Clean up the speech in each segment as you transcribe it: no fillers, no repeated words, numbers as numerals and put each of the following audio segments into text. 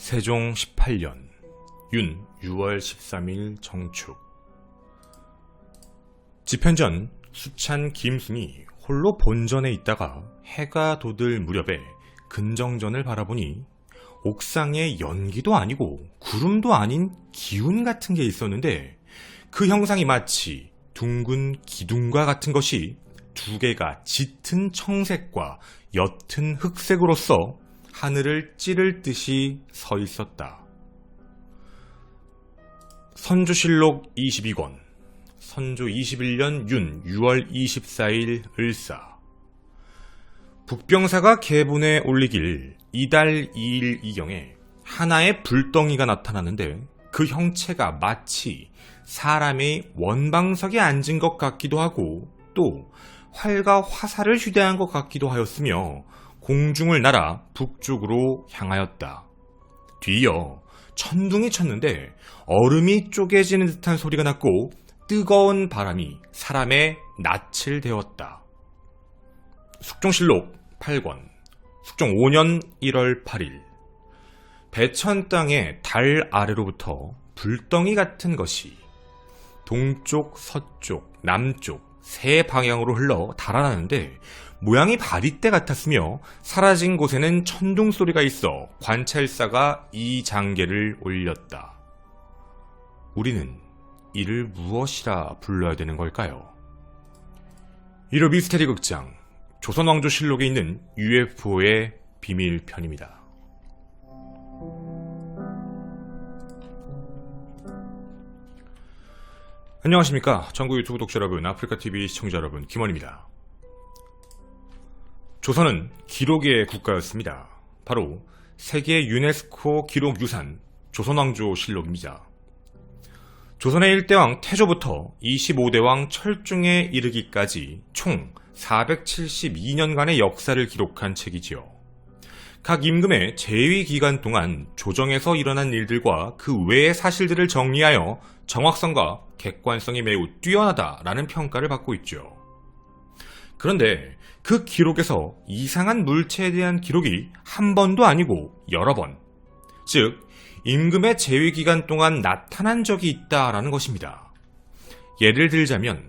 세종 18년 윤 6월 13일 정축. 집현전 수찬 김순이 홀로 본전에 있다가 해가 돋을 무렵에 근정전을 바라보니 옥상에 연기도 아니고 구름도 아닌 기운 같은 게 있었는데 그 형상이 마치 둥근 기둥과 같은 것이 두 개가 짙은 청색과 옅은 흑색으로서 하늘을 찌를 듯이 서 있었다. 선조실록 22권 선조 21년 윤 6월 24일 을사. 북병사가 계본에 올리길 이달 2일 이경에 하나의 불덩이가 나타나는데 그 형체가 마치 사람의 원방석에 앉은 것 같기도 하고 또 활과 화살을 휴대한 것 같기도 하였으며 공중을 날아 북쪽으로 향하였다. 뒤이어 천둥이 쳤는데 얼음이 쪼개지는 듯한 소리가 났고 뜨거운 바람이 사람의 낯을 데웠다. 숙종실록 8권 숙종 5년 1월 8일. 배천 땅의 달 아래로부터 불덩이 같은 것이 동쪽, 서쪽, 남쪽 세 방향으로 흘러 달아나는데 모양이 바리떼 같았으며 사라진 곳에는 천둥 소리가 있어 관찰사가 이 장계를 올렸다. 우리는 이를 무엇이라 불러야 되는 걸까요? 1호 미스테리 극장 조선왕조실록에 있는 UFO의 비밀편입니다. 안녕하십니까. 전국 유튜브 독자 여러분, 아프리카TV 시청자 여러분, 김원입니다. 조선은 기록의 국가였습니다. 바로 세계 유네스코 기록유산 조선왕조실록입니다. 조선의 1대왕 태조부터 25대왕 철중에 이르기까지 총 472년간의 역사를 기록한 책이지요. 각 임금의 재위 기간 동안 조정에서 일어난 일들과 그 외의 사실들을 정리하여 정확성과 객관성이 매우 뛰어나다라는 평가를 받고 있죠. 그런데 그 기록에서 이상한 물체에 대한 기록이 한 번도 아니고 여러 번, 즉 임금의 재위 기간 동안 나타난 적이 있다라는 것입니다. 예를 들자면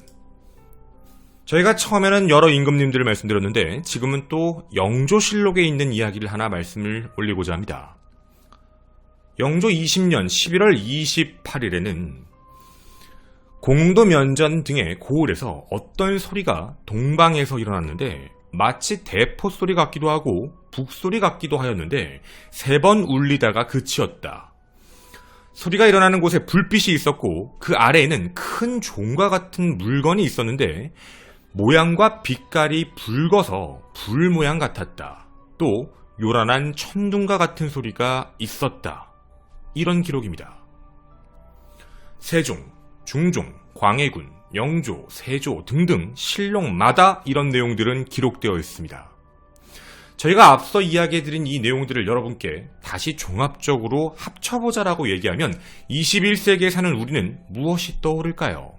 저희가 처음에는 여러 임금님들을 말씀드렸는데 지금은 또 영조실록에 있는 이야기를 하나 말씀을 올리고자 합니다. 영조 20년 11월 28일에는 공도면전 등의 고을에서 어떤 소리가 동방에서 일어났는데 마치 대포 소리 같기도 하고 북소리 같기도 하였는데 3번 울리다가 그치었다. 소리가 일어나는 곳에 불빛이 있었고 그 아래에는 큰 종과 같은 물건이 있었는데 모양과 빛깔이 붉어서 불 모양 같았다. 또 요란한 천둥과 같은 소리가 있었다. 이런 기록입니다. 세종, 중종, 광해군, 영조, 세조 등등 실록마다 이런 내용들은 기록되어 있습니다. 저희가 앞서 이야기해드린 이 내용들을 여러분께 다시 종합적으로 합쳐보자라고 얘기하면 21세기에 사는 우리는 무엇이 떠오를까요?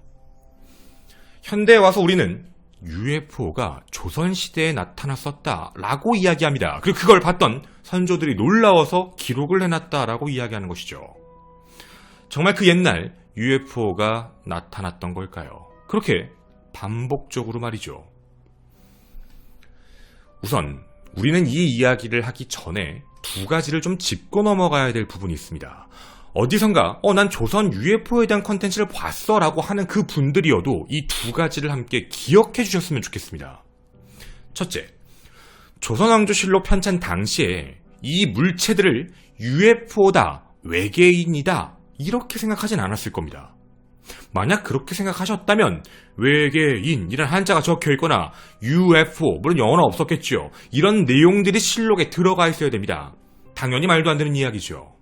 현대에 와서 우리는 UFO가 조선시대에 나타났었다라고 이야기합니다. 그리고 그걸 봤던 선조들이 놀라워서 기록을 해놨다라고 이야기하는 것이죠. 정말 그 옛날 UFO가 나타났던 걸까요? 그렇게 반복적으로 말이죠. 우선 우리는 이 이야기를 하기 전에 두 가지를 좀 짚고 넘어가야 될 부분이 있습니다. 어디선가 난 조선 UFO에 대한 컨텐츠를 봤어 라고 하는 그 분들이어도 이 두 가지를 함께 기억해 주셨으면 좋겠습니다. 첫째, 조선왕조실록 편찬 당시에 이 물체들을 UFO다, 외계인이다 이렇게 생각하진 않았을 겁니다. 만약 그렇게 생각하셨다면 외계인이란 한자가 적혀있거나 UFO, 물론 영어는 없었겠죠. 이런 내용들이 실록에 들어가 있어야 됩니다. 당연히 말도 안 되는 이야기죠.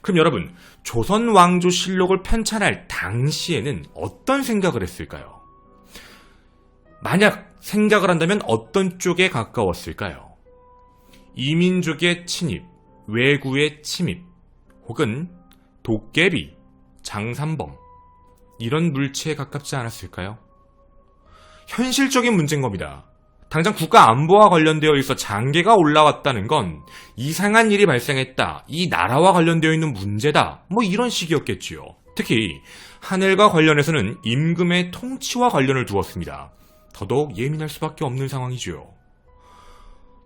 그럼 여러분, 조선왕조실록을 편찬할 당시에는 어떤 생각을 했을까요? 만약 생각을 한다면 어떤 쪽에 가까웠을까요? 이민족의 침입, 외구의 침입, 혹은 도깨비, 장산범 이런 물체에 가깝지 않았을까요? 현실적인 문제인 겁니다. 당장 국가 안보와 관련되어 있어 장계가 올라왔다는 건 이상한 일이 발생했다, 이 나라와 관련되어 있는 문제다, 뭐 이런 식이었겠지요. 특히 하늘과 관련해서는 임금의 통치와 관련을 두었습니다. 더더욱 예민할 수밖에 없는 상황이죠.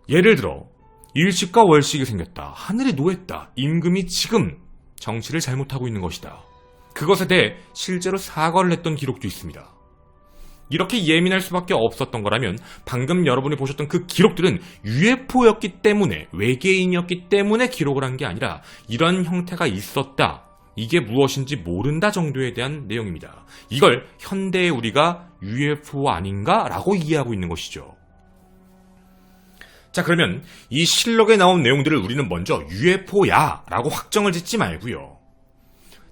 예를 들어 일식과 월식이 생겼다, 하늘이 노했다, 임금이 지금 정치를 잘못하고 있는 것이다, 그것에 대해 실제로 사과를 했던 기록도 있습니다. 이렇게 예민할 수밖에 없었던 거라면 방금 여러분이 보셨던 그 기록들은 UFO였기 때문에, 외계인이었기 때문에 기록을 한 게 아니라 이런 형태가 있었다, 이게 무엇인지 모른다 정도에 대한 내용입니다. 이걸 현대의 우리가 UFO 아닌가? 라고 이해하고 있는 것이죠. 자, 그러면 이 실록에 나온 내용들을 우리는 먼저 UFO야 라고 확정을 짓지 말고요,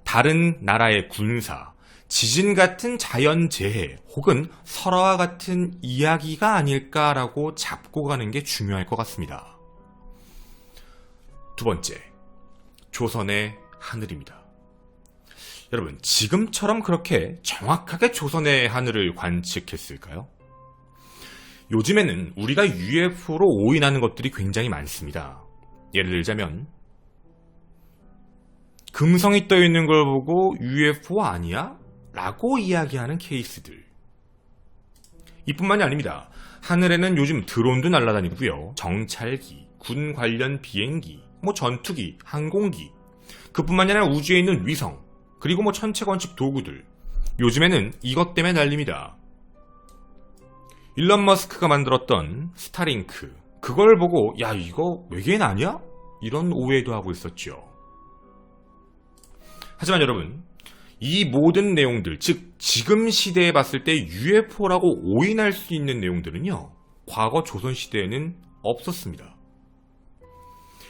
다른 나라의 군사, 지진 같은 자연재해 혹은 설화와 같은 이야기가 아닐까라고 잡고 가는 게 중요할 것 같습니다. 두 번째, 조선의 하늘입니다. 여러분, 지금처럼 그렇게 정확하게 조선의 하늘을 관측했을까요? 요즘에는 우리가 UFO로 오인하는 것들이 굉장히 많습니다. 예를 들자면 금성이 떠있는 걸 보고 UFO 아니야? 라고 이야기하는 케이스들. 이뿐만이 아닙니다. 하늘에는 요즘 드론도 날아다니고요, 정찰기, 군 관련 비행기, 전투기, 항공기, 그뿐만이 아니라 우주에 있는 위성, 그리고 천체 관측 도구들, 요즘에는 이것 때문에 난립니다. 일론 머스크가 만들었던 스타링크, 그걸 보고 야, 이거 외계인 아니야? 이런 오해도 하고 있었죠. 하지만 여러분, 이 모든 내용들, 즉 지금 시대에 봤을 때 UFO라고 오인할 수 있는 내용들은요, 과거 조선시대에는 없었습니다.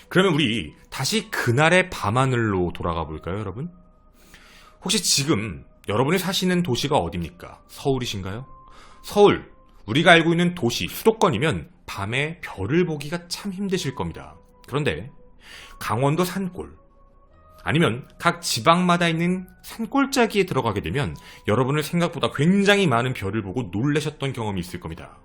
그러면 우리 다시 그날의 밤하늘로 돌아가 볼까요, 여러분? 혹시 지금 여러분이 사시는 도시가 어디입니까? 서울이신가요? 서울, 우리가 알고 있는 도시, 수도권이면 밤에 별을 보기가 참 힘드실 겁니다. 그런데 강원도 산골, 아니면 각 지방마다 있는 산골짜기에 들어가게 되면 여러분은 생각보다 굉장히 많은 별을 보고 놀라셨던 경험이 있을 겁니다.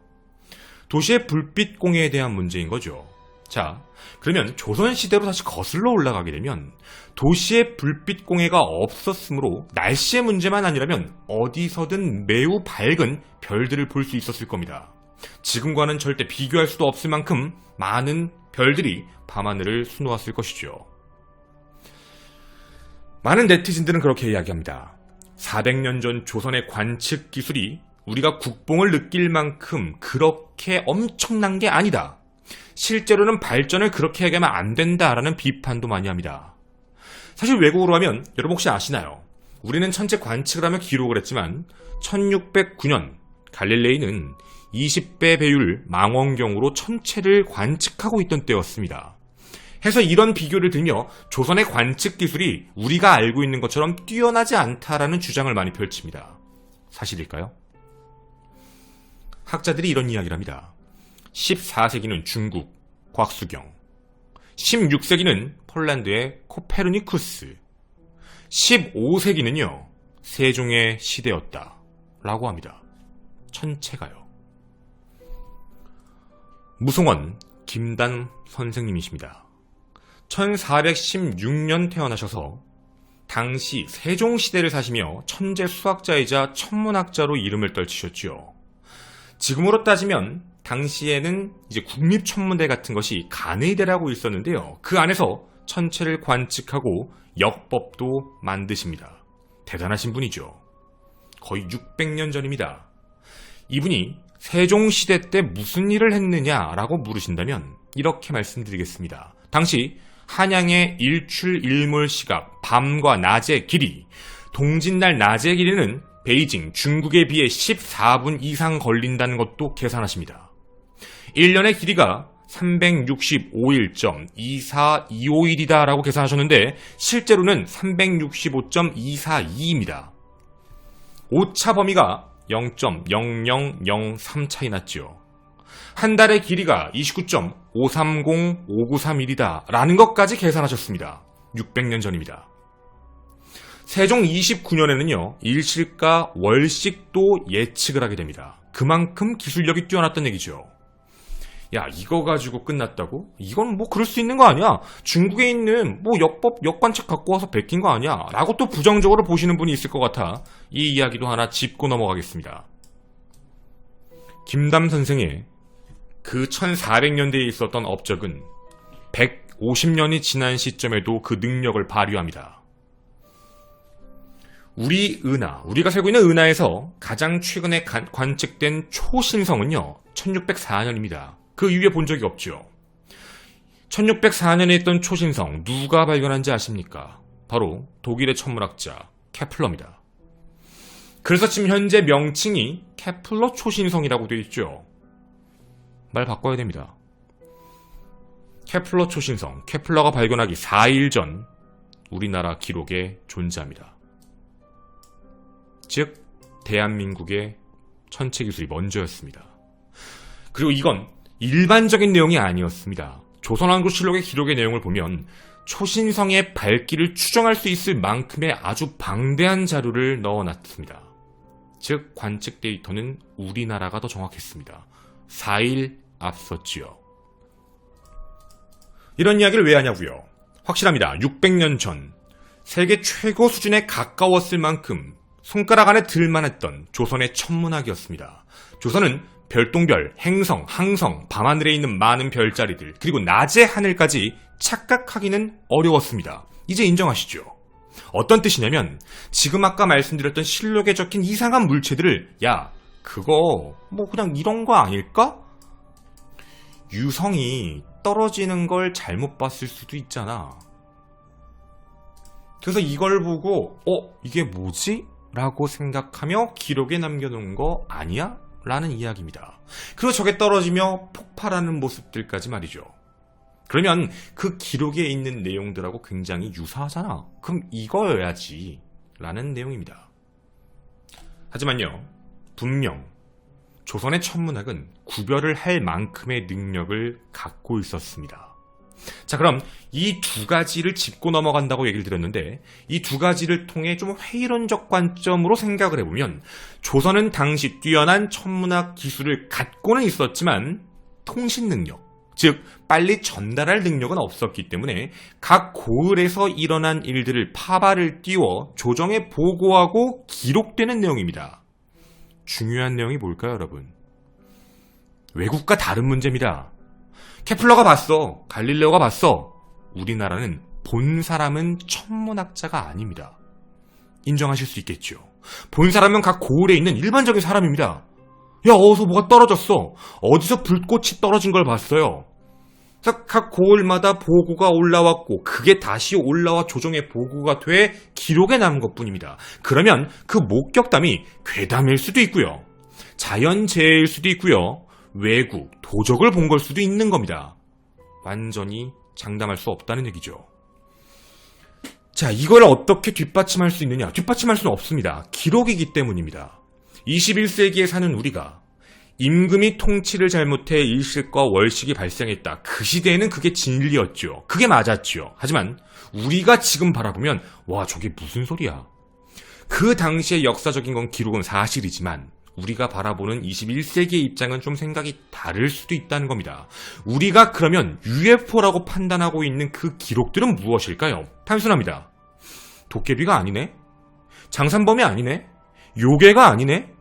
도시의 불빛 공해에 대한 문제인 거죠. 자, 그러면 조선시대로 다시 거슬러 올라가게 되면 도시의 불빛 공해가 없었으므로 날씨의 문제만 아니라면 어디서든 매우 밝은 별들을 볼 수 있었을 겁니다. 지금과는 절대 비교할 수도 없을 만큼 많은 별들이 밤하늘을 수놓았을 것이죠. 많은 네티즌들은 그렇게 이야기합니다. 400년 전 조선의 관측 기술이 우리가 국뽕을 느낄 만큼 그렇게 엄청난 게 아니다, 실제로는 발전을 그렇게 하게 하면 안 된다라는 비판도 많이 합니다. 사실 외국으로 하면 여러분 혹시 아시나요? 우리는 천체 관측을 하며 기록을 했지만 1609년 갈릴레이는 20배 배율 망원경으로 천체를 관측하고 있던 때였습니다. 해서 이런 비교를 들며 조선의 관측 기술이 우리가 알고 있는 것처럼 뛰어나지 않다라는 주장을 많이 펼칩니다. 사실일까요? 학자들이 이런 이야기를 합니다. 14세기는 중국 곽수경, 16세기는 폴란드의 코페르니쿠스, 15세기는요 세종의 시대였다 라고 합니다. 천체가요. 무송원 김단 선생님이십니다. 1416년 태어나셔서 당시 세종시대를 사시며 천재 수학자이자 천문학자로 이름을 떨치셨죠. 지금으로 따지면 당시에는 이제 국립천문대 같은 것이 간의대라고 있었는데요. 그 안에서 천체를 관측하고 역법도 만드십니다. 대단하신 분이죠. 거의 600년 전입니다. 이분이 세종시대 때 무슨 일을 했느냐라고 물으신다면 이렇게 말씀드리겠습니다. 당시 한양의 일출일몰 시각, 밤과 낮의 길이, 동짓날 낮의 길이는 베이징, 중국에 비해 14분 이상 걸린다는 것도 계산하십니다. 1년의 길이가 365일.24251이다 라고 계산하셨는데 실제로는 365.242입니다. 오차 범위가 0.0003 차이 났죠. 한 달의 길이가 29.530593일이다 라는 것까지 계산하셨습니다. 600년 전입니다. 세종 29년에는요 일식과 월식도 예측을 하게 됩니다. 그만큼 기술력이 뛰어났던 얘기죠. 야, 이거 가지고 끝났다고? 이건 뭐 그럴 수 있는 거 아니야? 중국에 있는 뭐 역관책 갖고 와서 베낀 거 아니야? 라고 또 부정적으로 보시는 분이 있을 것 같아 이 이야기도 하나 짚고 넘어가겠습니다. 김담 선생의 그 1400년대에 있었던 업적은 150년이 지난 시점에도 그 능력을 발휘합니다. 우리가 살고 있는 은하에서 가장 최근에 관측된 초신성은요 1604년입니다. 그 이후에 본 적이 없죠. 1604년에 있던 초신성 누가 발견한지 아십니까? 바로 독일의 천문학자 케플러입니다. 그래서 지금 현재 명칭이 케플러 초신성이라고 되어 있죠. 말 바꿔야 됩니다. 케플러 초신성, 케플러가 발견하기 4일 전 우리나라 기록에 존재합니다. 즉 대한민국의 천체 기술이 먼저였습니다. 그리고 이건 일반적인 내용이 아니었습니다. 조선왕조실록의 기록의 내용을 보면 초신성의 발길을 추정할 수 있을 만큼의 아주 방대한 자료를 넣어놨습니다. 즉 관측 데이터는 우리나라가 더 정확했습니다. 4일 앞섰지요. 이런 이야기를 왜 하냐고요? 확실합니다. 600년 전 세계 최고 수준에 가까웠을 만큼 손가락 안에 들만했던 조선의 천문학이었습니다. 조선은 별똥별, 행성, 항성, 밤하늘에 있는 많은 별자리들, 그리고 낮의 하늘까지 착각하기는 어려웠습니다. 이제 인정하시죠? 어떤 뜻이냐면 지금 아까 말씀드렸던 실록에 적힌 이상한 물체들을 야, 그거 뭐 그냥 이런 거 아닐까? 유성이 떨어지는 걸 잘못 봤을 수도 있잖아. 그래서 이걸 보고 이게 뭐지? 라고 생각하며 기록에 남겨놓은 거 아니야? 라는 이야기입니다. 그리고 저게 떨어지며 폭발하는 모습들까지 말이죠. 그러면 그 기록에 있는 내용들하고 굉장히 유사하잖아. 그럼 이거여야지 라는 내용입니다. 하지만요, 분명 조선의 천문학은 구별을 할 만큼의 능력을 갖고 있었습니다. 자, 그럼 이 두 가지를 짚고 넘어간다고 얘기를 드렸는데 이 두 가지를 통해 좀 회의론적 관점으로 생각을 해보면 조선은 당시 뛰어난 천문학 기술을 갖고는 있었지만 통신 능력, 즉 빨리 전달할 능력은 없었기 때문에 각 고을에서 일어난 일들을 파발을 띄워 조정에 보고하고 기록되는 내용입니다. 중요한 내용이 뭘까요, 여러분? 외국과 다른 문제입니다. 케플러가 봤어. 갈릴레오가 봤어. 우리나라는 본 사람은 천문학자가 아닙니다. 인정하실 수 있겠죠. 본 사람은 각 고을에 있는 일반적인 사람입니다. 야, 어디서 뭐가 떨어졌어. 어디서 불꽃이 떨어진 걸 봤어요. 그래서 각 고을마다 보고가 올라왔고 그게 다시 올라와 조정에 보고가 돼 기록에 남은 것뿐입니다. 그러면 그 목격담이 괴담일 수도 있고요. 자연재해일 수도 있고요. 외국, 도적을 본 걸 수도 있는 겁니다. 완전히 장담할 수 없다는 얘기죠. 자, 이걸 어떻게 뒷받침할 수 있느냐? 뒷받침할 수는 없습니다. 기록이기 때문입니다. 21세기에 사는 우리가 임금이 통치를 잘못해 일식과 월식이 발생했다. 그 시대에는 그게 진리였죠. 그게 맞았죠. 하지만 우리가 지금 바라보면 와, 저게 무슨 소리야. 그 당시의 역사적인 건 기록은 사실이지만 우리가 바라보는 21세기의 입장은 좀 생각이 다를 수도 있다는 겁니다. 우리가 그러면 UFO라고 판단하고 있는 그 기록들은 무엇일까요? 단순합니다. 도깨비가 아니네? 장산범이 아니네? 요괴가 아니네?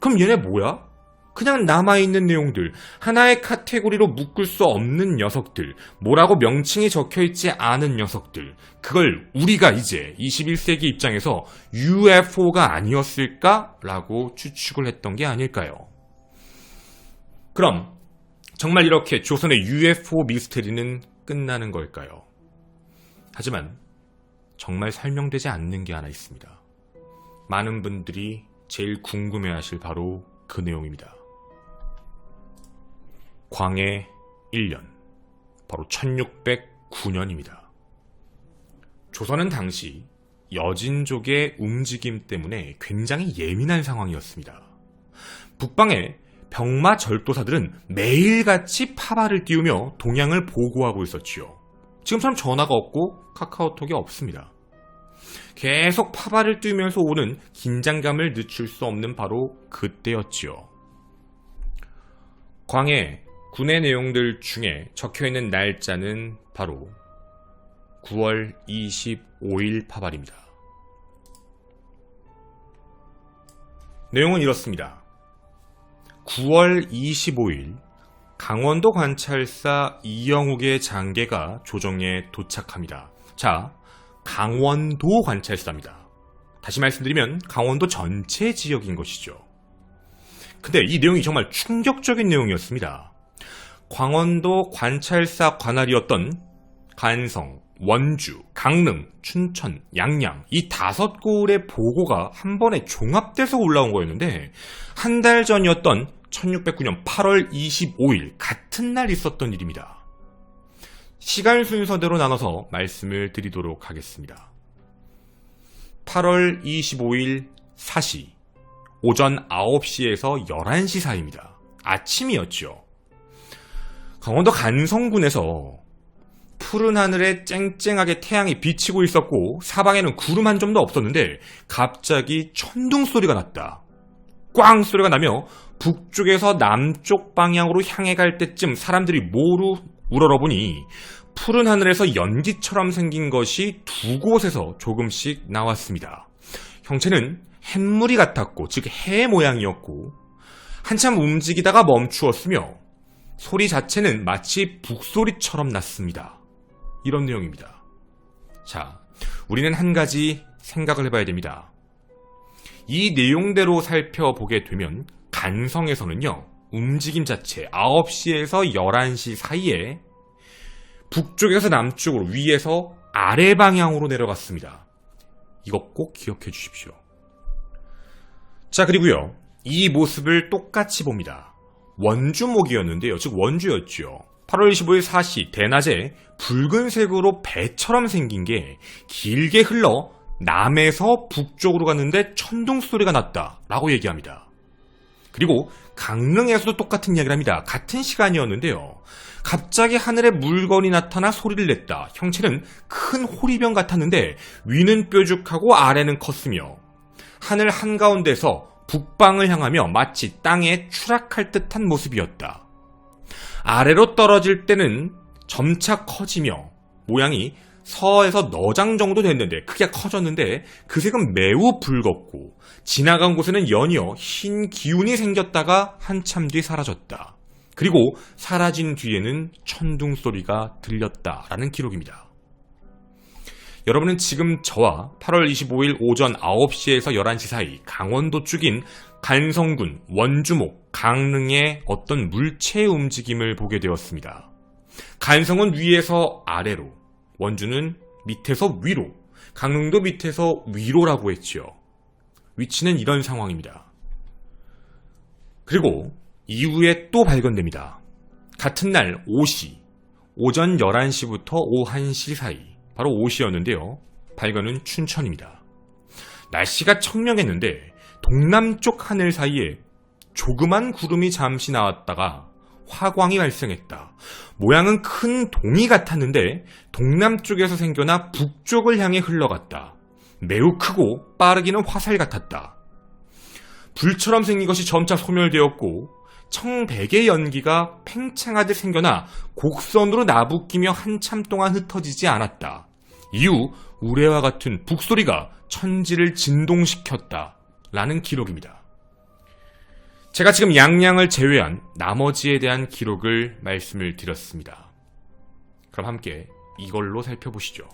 그럼 얘네 뭐야? 그냥 남아있는 내용들, 하나의 카테고리로 묶을 수 없는 녀석들, 뭐라고 명칭이 적혀있지 않은 녀석들, 그걸 우리가 이제 21세기 입장에서 UFO가 아니었을까라고 추측을 했던 게 아닐까요? 그럼 정말 이렇게 조선의 UFO 미스테리는 끝나는 걸까요? 하지만 정말 설명되지 않는 게 하나 있습니다. 많은 분들이 제일 궁금해하실 바로 그 내용입니다. 광해 1년, 바로 1609년입니다. 조선은 당시 여진족의 움직임 때문에 굉장히 예민한 상황이었습니다. 북방의 병마 절도사들은 매일같이 파발을 띄우며 동향을 보고하고 있었지요. 지금처럼 전화가 없고 카카오톡이 없습니다. 계속 파발을 띄우면서 오는 긴장감을 늦출 수 없는 바로 그때였지요. 광해 군의 내용들 중에 적혀있는 날짜는 바로 9월 25일 파발입니다. 내용은 이렇습니다. 9월 25일 강원도 관찰사 이영욱의 장계가 조정에 도착합니다. 자, 강원도 관찰사입니다. 다시 말씀드리면 강원도 전체 지역인 것이죠. 근데 이 내용이 정말 충격적인 내용이었습니다. 강원도 관찰사 관할이었던 간성, 원주, 강릉, 춘천, 양양 이 5곳의 보고가 한 번에 종합돼서 올라온 거였는데 한 달 전이었던 1609년 8월 25일 같은 날 있었던 일입니다. 시간 순서대로 나눠서 말씀을 드리도록 하겠습니다. 8월 25일 4시 오전 9시에서 11시 사이입니다. 아침이었죠. 강원도 간성군에서 푸른 하늘에 쨍쨍하게 태양이 비치고 있었고 사방에는 구름 한 점도 없었는데 갑자기 천둥 소리가 났다. 꽝 소리가 나며 북쪽에서 남쪽 방향으로 향해 갈 때쯤 사람들이 모두 우러러보니 푸른 하늘에서 연기처럼 생긴 것이 두 곳에서 조금씩 나왔습니다. 형체는 햇물이 같았고 즉 해 모양이었고 한참 움직이다가 멈추었으며 소리 자체는 마치 북소리처럼 났습니다. 이런 내용입니다. 자, 우리는 한 가지 생각을 해봐야 됩니다. 이 내용대로 살펴보게 되면 간성에서는요, 움직임 자체 9시에서 11시 사이에 북쪽에서 남쪽으로 위에서 아래 방향으로 내려갔습니다. 이거 꼭 기억해 주십시오. 자, 그리고요, 이 모습을 똑같이 봅니다. 원주목이었는데요, 즉 원주였죠. 8월 25일 4시 대낮에 붉은색으로 배처럼 생긴 게 길게 흘러 남에서 북쪽으로 갔는데 천둥 소리가 났다라고 얘기합니다. 그리고 강릉에서도 똑같은 이야기를 합니다. 같은 시간이었는데요. 갑자기 하늘에 물건이 나타나 소리를 냈다. 형체는 큰 호리병 같았는데 위는 뾰족하고 아래는 컸으며 하늘 한가운데서 북방을 향하며 마치 땅에 추락할 듯한 모습이었다. 아래로 떨어질 때는 점차 커지며 모양이 서에서 너장 정도 됐는데 크게 커졌는데 그 색은 매우 붉었고 지나간 곳에는 연이어 흰 기운이 생겼다가 한참 뒤 사라졌다. 그리고 사라진 뒤에는 천둥 소리가 들렸다라는 기록입니다. 여러분은 지금 저와 8월 25일 오전 9시에서 11시 사이 강원도 쪽인 간성군, 원주목, 강릉의 어떤 물체의 움직임을 보게 되었습니다. 간성은 위에서 아래로, 원주는 밑에서 위로, 강릉도 밑에서 위로라고 했죠. 위치는 이런 상황입니다. 그리고 이후에 또 발견됩니다. 같은 날 오시, 오전 11시부터 오후 1시 사이, 바로 오시였는데요. 발견은 춘천입니다. 날씨가 청명했는데 동남쪽 하늘 사이에 조그만 구름이 잠시 나왔다가 화광이 발생했다. 모양은 큰 동이 같았는데 동남쪽에서 생겨나 북쪽을 향해 흘러갔다. 매우 크고 빠르기는 화살 같았다. 불처럼 생긴 것이 점차 소멸되었고 청백의 연기가 팽창하듯 생겨나 곡선으로 나부끼며 한참 동안 흩어지지 않았다. 이후 우레와 같은 북소리가 천지를 진동시켰다. 라는 기록입니다. 제가 지금 양양을 제외한 나머지에 대한 기록을 말씀을 드렸습니다. 그럼 함께 이걸로 살펴보시죠.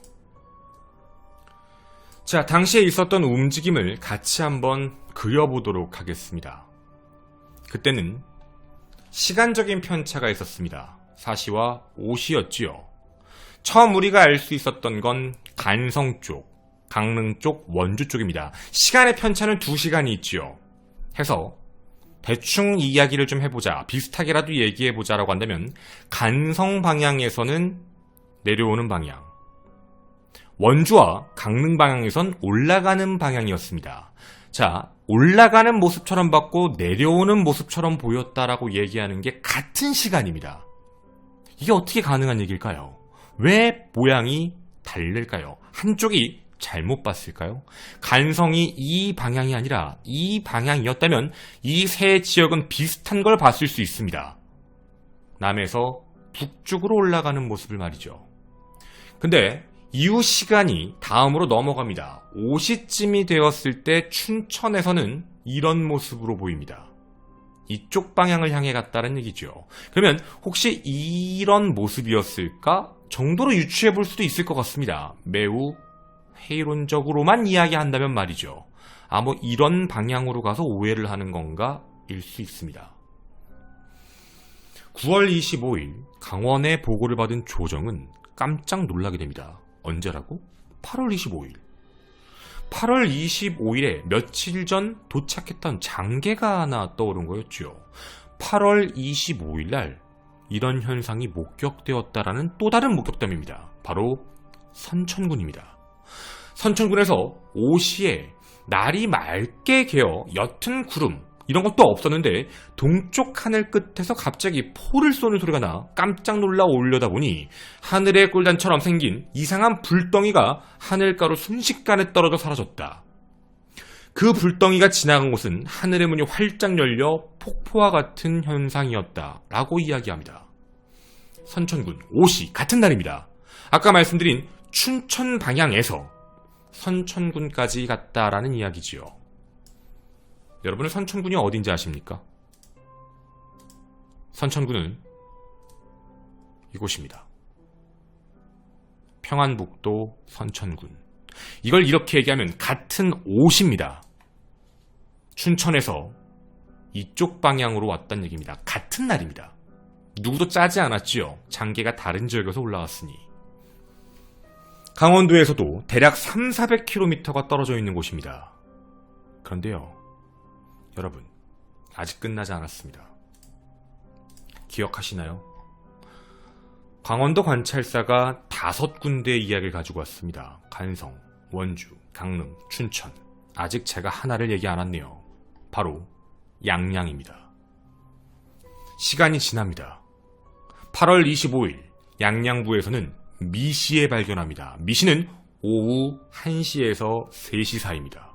자, 당시에 있었던 움직임을 같이 한번 그려보도록 하겠습니다. 그때는 시간적인 편차가 있었습니다. 4시와 5시였지요. 처음 우리가 알 수 있었던 건 간성 쪽, 강릉 쪽, 원주 쪽입니다. 시간의 편차는 2시간이 있지요. 해서 대충 이야기를 좀 해보자, 비슷하게라도 얘기해보자라고 한다면 간성 방향에서는 내려오는 방향, 원주와 강릉 방향에선 올라가는 방향이었습니다. 자, 올라가는 모습처럼 봤고 내려오는 모습처럼 보였다라고 얘기하는 게 같은 시간입니다. 이게 어떻게 가능한 얘기일까요? 왜 모양이 다를까요? 한쪽이 잘못 봤을까요? 간성이 이 방향이 아니라 이 방향이었다면 이 세 지역은 비슷한 걸 봤을 수 있습니다. 남에서 북쪽으로 올라가는 모습을 말이죠. 근데 이후 시간이 다음으로 넘어갑니다. 5시쯤이 되었을 때 춘천에서는 이런 모습으로 보입니다. 이쪽 방향을 향해 갔다는 얘기죠. 그러면 혹시 이런 모습이었을까 정도로 유추해 볼 수도 있을 것 같습니다. 매우 회의론적으로만 이야기한다면 말이죠. 뭐 이런 방향으로 가서 오해를 하는 건가 일 수 있습니다. 9월 25일 강원에 보고를 받은 조정은 깜짝 놀라게 됩니다. 언제라고? 8월 25일. 8월 25일에 며칠 전 도착했던 장계가 하나 떠오른 거였죠. 8월 25일 날 이런 현상이 목격되었다라는 또 다른 목격담입니다. 바로 선천군입니다. 선천군에서 오시에 날이 맑게 개어 옅은 구름 이런 것도 없었는데 동쪽 하늘 끝에서 갑자기 포를 쏘는 소리가 나 깜짝 놀라 올려다보니 하늘의 꿀단처럼 생긴 이상한 불덩이가 하늘가로 순식간에 떨어져 사라졌다. 그 불덩이가 지나간 곳은 하늘의 문이 활짝 열려 폭포와 같은 현상이었다 라고 이야기합니다. 선천군 오시 같은 날입니다. 아까 말씀드린 춘천 방향에서 선천군까지 갔다라는 이야기지요. 여러분은 선천군이 어딘지 아십니까? 선천군은 이곳입니다. 평안북도 선천군. 이걸 이렇게 얘기하면 같은 옷입니다. 춘천에서 이쪽 방향으로 왔다는 얘기입니다. 같은 날입니다. 누구도 짜지 않았지요. 장계가 다른 지역에서 올라왔으니. 강원도에서도 대략 300-400km가 떨어져 있는 곳입니다. 그런데요. 여러분, 아직 끝나지 않았습니다. 기억하시나요? 강원도 관찰사가 5군데의 이야기를 가지고 왔습니다. 간성, 원주, 강릉, 춘천. 아직 제가 하나를 얘기 안 했네요. 바로 양양입니다. 시간이 지납니다. 8월 25일 양양부에서는 미시에 발견합니다. 미시는 오후 1시에서 3시 사이입니다.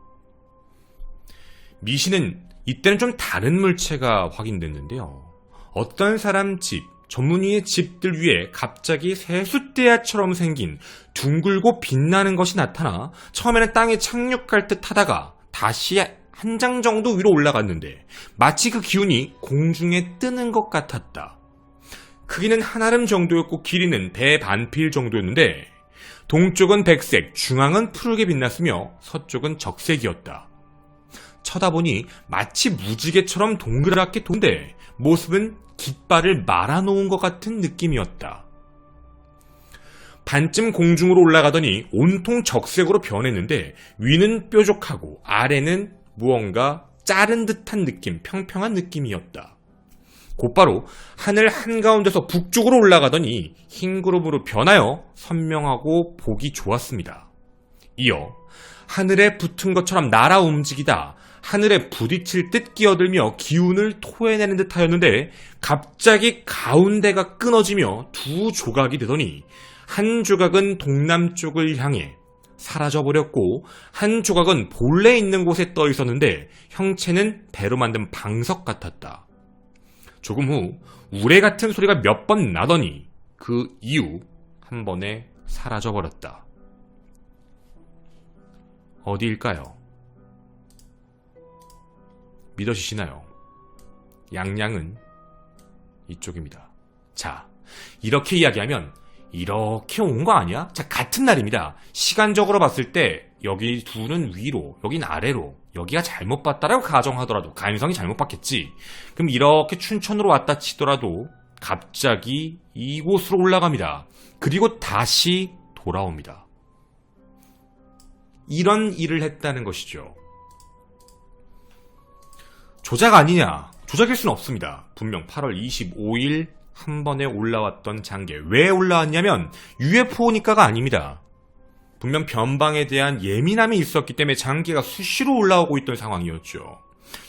미시는 이때는 좀 다른 물체가 확인됐는데요. 어떤 사람 집, 전문의의 집들 위에 갑자기 세숫대야처럼 생긴 둥글고 빛나는 것이 나타나 처음에는 땅에 착륙할 듯 하다가 다시 한 장 정도 위로 올라갔는데 마치 그 기운이 공중에 뜨는 것 같았다. 크기는 한아름 정도였고 길이는 대반필 정도였는데 동쪽은 백색, 중앙은 푸르게 빛났으며 서쪽은 적색이었다. 쳐다보니 마치 무지개처럼 동그랗게 돈데 모습은 깃발을 말아놓은 것 같은 느낌이었다. 반쯤 공중으로 올라가더니 온통 적색으로 변했는데 위는 뾰족하고 아래는 무언가 자른 듯한 느낌, 평평한 느낌이었다. 곧바로 하늘 한가운데서 북쪽으로 올라가더니 흰 구름으로 변하여 선명하고 보기 좋았습니다. 이어 하늘에 붙은 것처럼 날아 움직이다 하늘에 부딪힐 듯 끼어들며 기운을 토해내는 듯 하였는데 갑자기 가운데가 끊어지며 두 조각이 되더니 한 조각은 동남쪽을 향해 사라져버렸고 한 조각은 본래 있는 곳에 떠 있었는데 형체는 배로 만든 방석 같았다. 조금 후 우레 같은 소리가 몇 번 나더니 그 이후 한 번에 사라져버렸다. 어디일까요? 믿어지시나요? 양양은 이쪽입니다. 자, 이렇게 이야기하면 이렇게 온 거 아니야? 자, 같은 날입니다. 시간적으로 봤을 때 여기 두는 위로, 여긴 아래로, 여기가 잘못 봤다라고 가정하더라도 간성이 잘못 봤겠지. 그럼 이렇게 춘천으로 왔다 치더라도 갑자기 이곳으로 올라갑니다. 그리고 다시 돌아옵니다. 이런 일을 했다는 것이죠. 조작 아니냐? 조작일 수는 없습니다. 분명 8월 25일 한 번에 올라왔던 장계. 왜 올라왔냐면 UFO니까가 아닙니다. 분명 변방에 대한 예민함이 있었기 때문에 장계가 수시로 올라오고 있던 상황이었죠.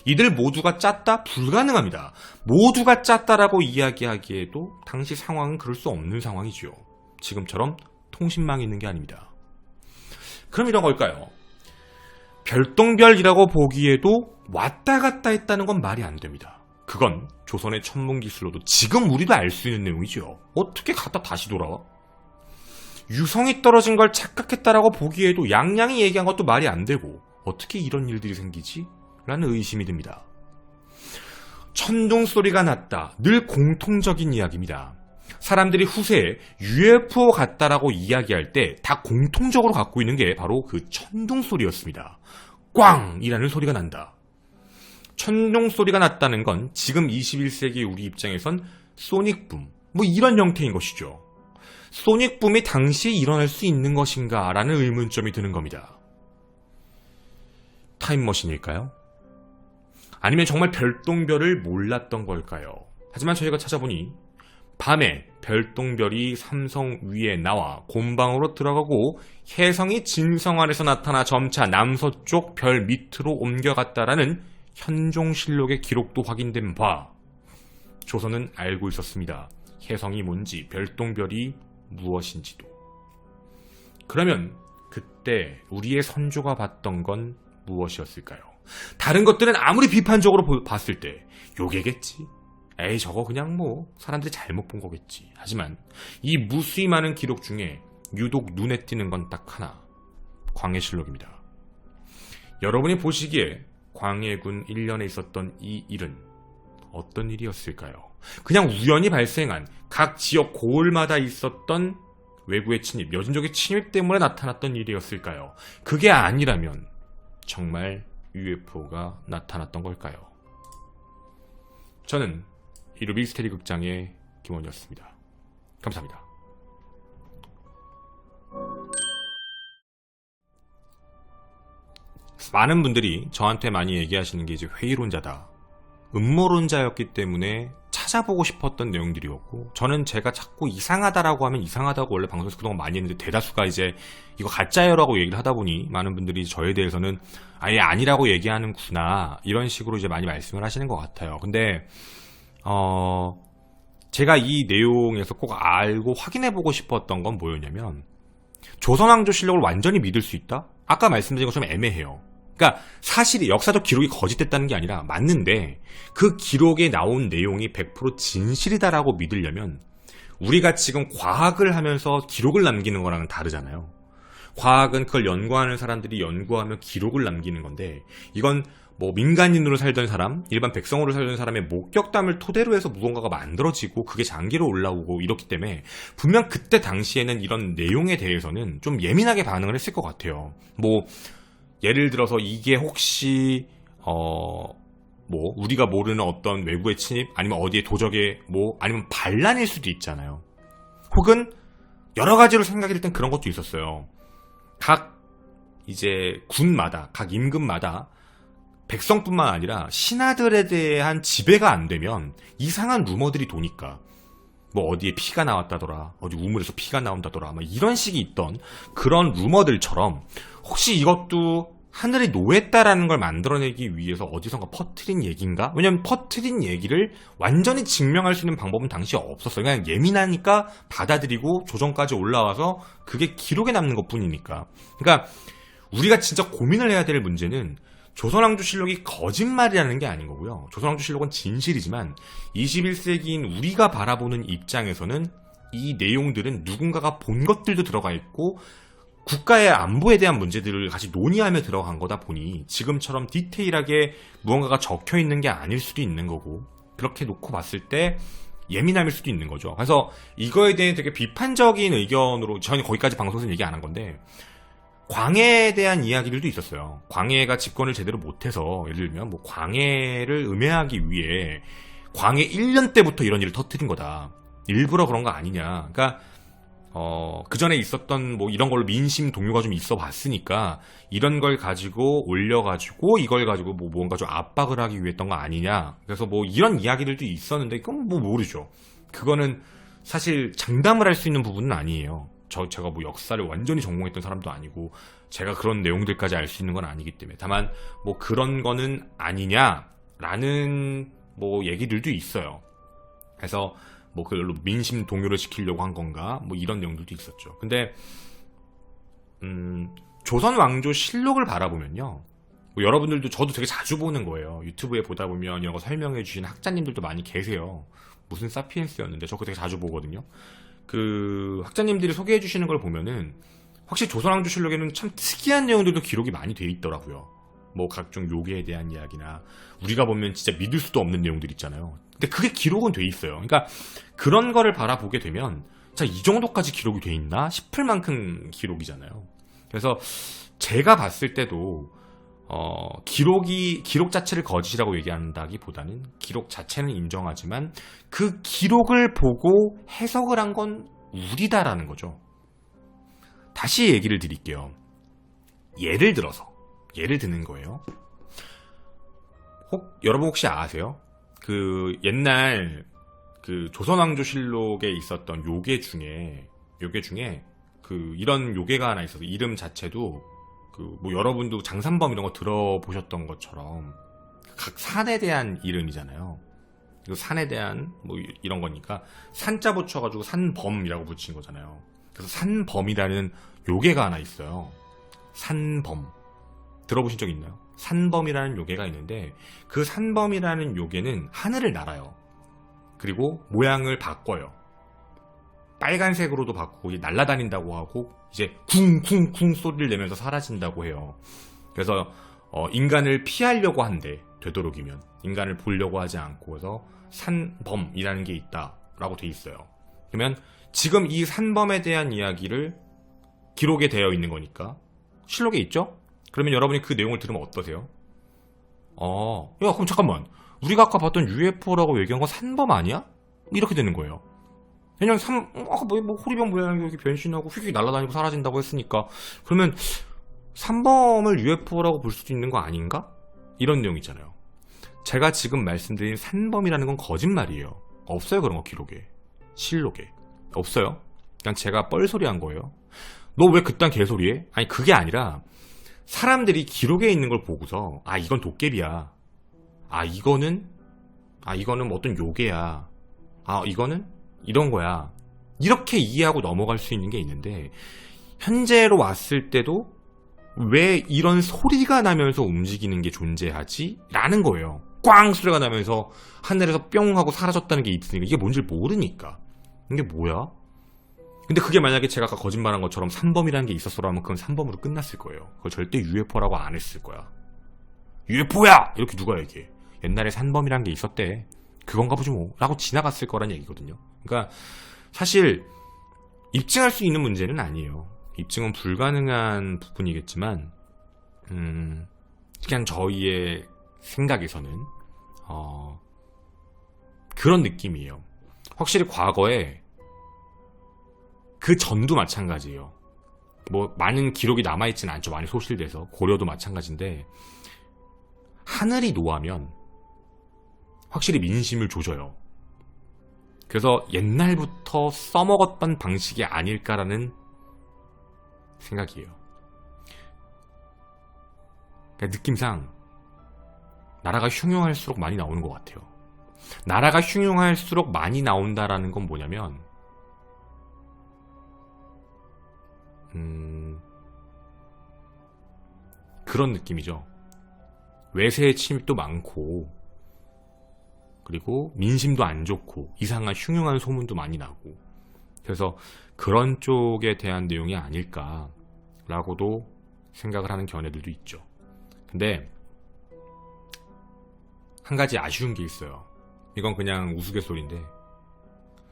이들 모두가 짰다? 불가능합니다. 모두가 짰다라고 이야기하기에도 당시 상황은 그럴 수 없는 상황이죠. 지금처럼 통신망이 있는 게 아닙니다. 그럼 이런 걸까요? 별똥별이라고 보기에도 왔다 갔다 했다는 건 말이 안 됩니다. 그건 조선의 천문기술로도 지금 우리도 알 수 있는 내용이죠. 어떻게 갔다 다시 돌아와? 유성이 떨어진 걸 착각했다라고 보기에도 양양이 얘기한 것도 말이 안 되고 어떻게 이런 일들이 생기지? 라는 의심이 듭니다. 천둥 소리가 났다. 늘 공통적인 이야기입니다. 사람들이 후세에 UFO 같다라고 이야기할 때 다 공통적으로 갖고 있는 게 바로 그 천둥 소리였습니다. 꽝이라는 소리가 난다. 천둥 소리가 났다는 건 지금 21세기 우리 입장에선 소닉붐, 뭐 이런 형태인 것이죠. 소닉붐이 당시 일어날 수 있는 것인가 라는 의문점이 드는 겁니다. 타임머신일까요? 아니면 정말 별똥별을 몰랐던 걸까요? 하지만 저희가 찾아보니 밤에 별똥별이 삼성 위에 나와 곰방으로 들어가고 혜성이 진성안에서 나타나 점차 남서쪽 별 밑으로 옮겨갔다라는 현종실록의 기록도 확인된 바 조선은 알고 있었습니다. 혜성이 뭔지 별똥별이 무엇인지도. 그러면 그때 우리의 선조가 봤던 건 무엇이었을까요? 다른 것들은 아무리 비판적으로 봤을 때 요게겠지. 에이 저거 그냥 뭐 사람들이 잘못 본 거겠지. 하지만 이 무수히 많은 기록 중에 유독 눈에 띄는 건 딱 하나. 광해실록입니다. 여러분이 보시기에 광해군 1년에 있었던 이 일은 어떤 일이었을까요? 그냥 우연히 발생한 각 지역 고을마다 있었던 외구의 침입, 여진족의 침입 때문에 나타났던 일이었을까요? 그게 아니라면 정말 UFO가 나타났던 걸까요? 저는 이루 미스테리 극장의 김원이었습니다. 감사합니다. 많은 분들이 저한테 많이 얘기하시는 게 이제 회의론자다, 음모론자였기 때문에 찾아보고 싶었던 내용들이었고, 저는 제가 자꾸 이상하다라고 하면 이상하다고 원래 방송에서 그동안 많이 했는데 대다수가 이제 이거 가짜예요라고 얘기를 하다 보니 많은 분들이 저에 대해서는 아예 아니라고 얘기하는구나 이런 식으로 이제 많이 말씀을 하시는 것 같아요. 근데 제가 이 내용에서 꼭 알고 확인해보고 싶었던 건 뭐였냐면, 조선왕조실록을 완전히 믿을 수 있다? 아까 말씀드린 것처럼 애매해요. 그러니까 사실이 역사적 기록이 거짓됐다는 게 아니라 맞는데 그 기록에 나온 내용이 100% 진실이다라고 믿으려면 우리가 지금 과학을 하면서 기록을 남기는 거랑은 다르잖아요. 과학은 그걸 연구하는 사람들이 연구하며 기록을 남기는 건데, 이건 뭐 민간인으로 살던 사람, 일반 백성으로 살던 사람의 목격담을 토대로 해서 무언가가 만들어지고 그게 장기로 올라오고 이렇기 때문에 분명 그때 당시에는 이런 내용에 대해서는 좀 예민하게 반응을 했을 것 같아요. 뭐 예를 들어서 이게 혹시 뭐 우리가 모르는 어떤 외부의 침입, 아니면 어디에 도적의 뭐 아니면 반란일 수도 있잖아요. 혹은 여러 가지로 생각이 들 땐 그런 것도 있었어요. 각 이제 군마다, 각 임금마다 백성뿐만 아니라 신하들에 대한 지배가 안 되면 이상한 루머들이 도니까, 뭐 어디에 피가 나왔다더라, 어디 우물에서 피가 나온다더라, 막 이런 식이 있던 그런 루머들처럼 혹시 이것도 하늘이 노했다라는 걸 만들어내기 위해서 어디선가 퍼뜨린 얘기인가? 왜냐면 퍼뜨린 얘기를 완전히 증명할 수 있는 방법은 당시에 없었어요. 그냥 예민하니까 받아들이고 조정까지 올라와서 그게 기록에 남는 것 뿐이니까. 그러니까 우리가 진짜 고민을 해야 될 문제는 조선왕조실록이 거짓말이라는 게 아닌 거고요. 조선왕조실록은 진실이지만 21세기인 우리가 바라보는 입장에서는 이 내용들은 누군가가 본 것들도 들어가 있고 국가의 안보에 대한 문제들을 같이 논의하며 들어간 거다 보니 지금처럼 디테일하게 무언가가 적혀 있는 게 아닐 수도 있는 거고, 그렇게 놓고 봤을 때 예민함일 수도 있는 거죠. 그래서 이거에 대해 되게 비판적인 의견으로, 저는 거기까지 방송에서 얘기 안 한 건데, 광해에 대한 이야기들도 있었어요. 광해가 집권을 제대로 못해서, 예를 들면 뭐 광해를 음해하기 위해 광해 1년 때부터 이런 일을 터뜨린 거다, 일부러 그런 거 아니냐. 그러니까 그 전에 있었던 뭐 이런 걸로 민심 동요가 좀 있어 봤으니까 이런 걸 가지고 올려가지고 이걸 가지고 뭐 뭔가 좀 압박을 하기 위해 했던 거 아니냐. 그래서 뭐 이런 이야기들도 있었는데 그건 뭐 모르죠. 그거는 사실 장담을 할 수 있는 부분은 아니에요. 제가 뭐 역사를 완전히 전공했던 사람도 아니고 제가 그런 내용들까지 알 수 있는 건 아니기 때문에, 다만 뭐 그런 거는 아니냐라는 뭐 얘기들도 있어요. 그래서 뭐 그걸로 민심 동요를 시키려고 한 건가, 뭐 이런 내용들도 있었죠. 근데 조선 왕조 실록을 바라보면요, 뭐 여러분들도 저도 되게 자주 보는 거예요. 유튜브에 보다 보면 이런 거 설명해 주시는 학자님들도 많이 계세요. 무슨 사피엔스였는데 저 그거 되게 자주 보거든요. 그 학자님들이 소개해 주시는 걸 보면은 확실히 조선왕조실록에는 참 특이한 내용들도 기록이 많이 돼 있더라고요. 뭐 각종 요괴에 대한 이야기나 우리가 보면 진짜 믿을 수도 없는 내용들 있잖아요. 근데 그게 기록은 돼 있어요. 그러니까 그런 거를 바라보게 되면 자, 이 정도까지 기록이 돼 있나 싶을 만큼 기록이잖아요. 그래서 제가 봤을 때도 기록 자체를 거짓이라고 얘기한다기보다는 기록 자체는 인정하지만 그 기록을 보고 해석을 한 건 우리다라는 거죠. 다시 얘기를 드릴게요. 예를 드는 거예요. 여러분 혹시 아세요? 그 옛날 그 조선왕조실록에 있었던 요괴 중에 그 이런 요괴가 하나 있어서 이름 자체도 그 뭐 여러분도 장산범 이런 거 들어보셨던 것처럼 각 산에 대한 이름이잖아요. 그 산에 대한 뭐 이런 거니까 산자 붙여가지고 산범이라고 붙인 거잖아요. 그래서 산범이라는 요괴가 하나 있어요. 산범 들어보신 적 있나요? 산범이라는 요괴가 있는데 그 산범이라는 요괴는 하늘을 날아요. 그리고 모양을 바꿔요. 빨간색으로도 바꾸고 날아다닌다고 하고 이제 쿵쿵쿵 소리를 내면서 사라진다고 해요. 그래서 인간을 피하려고 한대. 되도록이면 인간을 보려고 하지 않고 해서 산범이라는 게 있다라고 돼 있어요. 그러면 지금 이 산범에 대한 이야기를 기록에 되어 있는 거니까 실록에 있죠? 그러면 여러분이 그 내용을 들으면 어떠세요? 야 그럼 잠깐만 우리가 아까 봤던 UFO라고 얘기한 건 산범 아니야? 이렇게 되는 거예요. 그냥 아까 뭐 호리병 모양이 이렇게 변신하고 휙휙 날아다니고 사라진다고 했으니까 그러면 산범을 UFO라고 볼 수도 있는 거 아닌가? 이런 내용 있잖아요. 제가 지금 말씀드린 산범이라는 건 거짓말이에요. 없어요 그런 거 기록에. 실록에. 없어요. 그냥 제가 뻘소리 한 거예요. 너 왜 그딴 개소리해? 아니 그게 아니라 사람들이 기록에 있는 걸 보고서 이건 도깨비야. 이거는 뭐 어떤 요괴야. 이거는 이런 거야. 이렇게 이해하고 넘어갈 수 있는 게 있는데 현재로 왔을 때도 왜 이런 소리가 나면서 움직이는 게 존재하지? 라는 거예요. 꽝 소리가 나면서 하늘에서 뿅 하고 사라졌다는 게 있으니까 이게 뭔지 모르니까 이게 뭐야? 근데 그게 만약에 제가 아까 거짓말한 것처럼 산범이라는 게 있었어라면 그건 산범으로 끝났을 거예요. 그걸 절대 UFO라고 안 했을 거야. UFO야! 이렇게 누가 얘기해. 옛날에 산범이라는 게 있었대. 그건가 보지 뭐 라고 지나갔을 거란 얘기거든요. 그러니까 사실 입증할 수 있는 문제는 아니에요. 입증은 불가능한 부분이겠지만 그냥 저희의 생각에서는 그런 느낌이에요. 확실히 과거에 그 전도 마찬가지예요. 뭐 많은 기록이 남아있지는 않죠. 많이 소실돼서 고려도 마찬가지인데 하늘이 노하면 확실히 민심을 조져요. 그래서 옛날부터 써먹었던 방식이 아닐까라는 생각이에요. 그러니까 느낌상 나라가 흉흉할수록 많이 나오는 것 같아요. 나라가 흉흉할수록 많이 나온다라는 건 뭐냐면 그런 느낌이죠. 외세의 침입도 많고 그리고 민심도 안 좋고 이상한 흉흉한 소문도 많이 나고 그래서 그런 쪽에 대한 내용이 아닐까라고도 생각을 하는 견해들도 있죠. 근데 한 가지 아쉬운 게 있어요. 이건 그냥 우스갯소리인데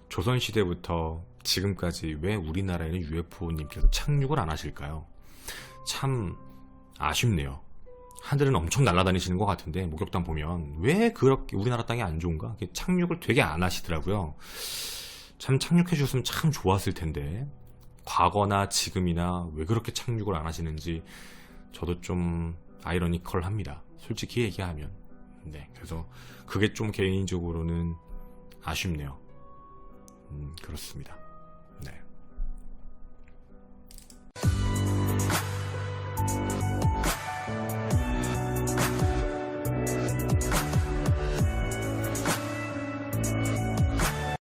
조선시대부터 지금까지 왜 우리나라에는 UFO님께서 착륙을 안 하실까요? 참 아쉽네요. 하늘은 엄청 날아다니시는 것 같은데 목욕담 보면 왜 그렇게 우리나라 땅이 안 좋은가? 착륙을 되게 안 하시더라고요. 참 착륙해 주셨으면 참 좋았을 텐데 과거나 지금이나 왜 그렇게 착륙을 안 하시는지 저도 좀 아이러니컬합니다. 솔직히 얘기하면. 네, 그래서 그게 좀 개인적으로는 아쉽네요. 그렇습니다.